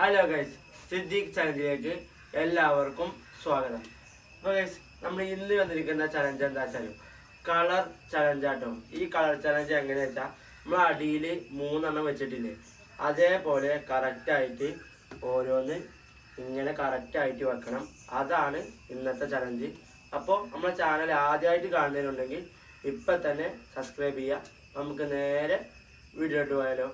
Hello guys, Siddique ചലഞ്ചിലേക്ക് എല്ലാവർക്കും സ്വാഗതം. അപ്പോൾ ഗൈസ്, നമ്മൾ ഇന്ന് വന്നിരിക്കുന്ന ചലഞ്ച് എന്താ വെച്ചാൽ കളർ ചലഞ്ചാട്ടോ. ഈ കളർ ചലഞ്ച് എങ്ങനെയാ വെച്ചാൽ നമ്മൾ അടിയിൽ 3 വെച്ചിട്ടില്ലേ, അതേപോലെ കറക്റ്റായിട്ട് ഓരോന്ന് ഇങ്ങനെ കറക്റ്റായിട്ട് വെക്കണം. അതാണ് ഇന്നത്തെ ചലഞ്ച്. അപ്പോൾ നമ്മുടെ ചാനൽ ആദ്യമായിട്ട് കാണുന്നതിനുണ്ടെങ്കിൽ ഇപ്പം തന്നെ സബ്സ്ക്രൈബ് ചെയ്യുക. നമുക്ക് നേരെ വീഡിയോ ഇട്ട് പോയാലോ.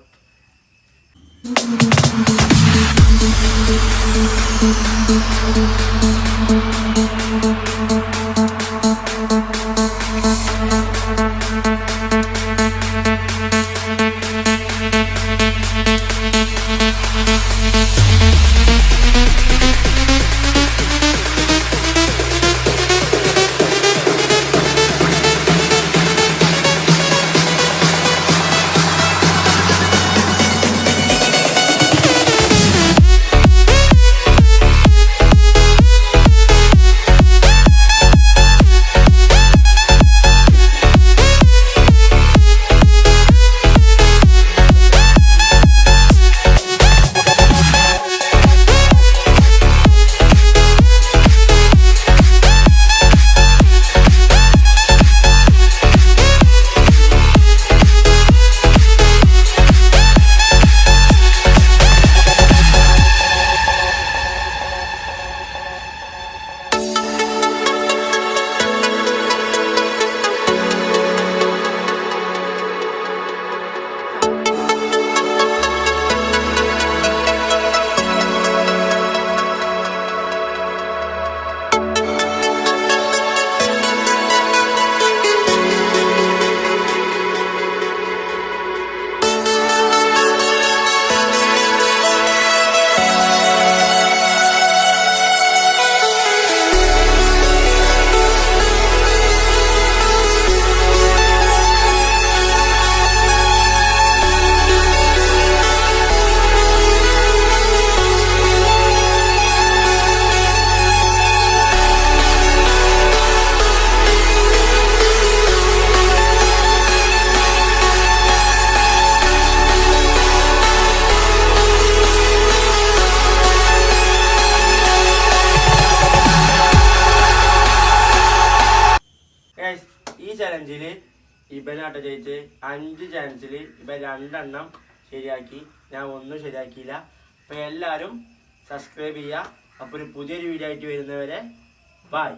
ഈ ചലഞ്ചിൽ ഇവനാട്ടോ ജയിച്ച് 5 ചാൻസിൽ ഇവൻ 2 ശരിയാക്കി, ഞാൻ ഒന്നും ശരിയാക്കിയില്ല. അപ്പോൾ എല്ലാവരും സബ്സ്ക്രൈബ് ചെയ്യുക. അപ്പോൾ ഒരു പുതിയൊരു വീഡിയോ ആയിട്ട് വരുന്നവരെ ബൈ.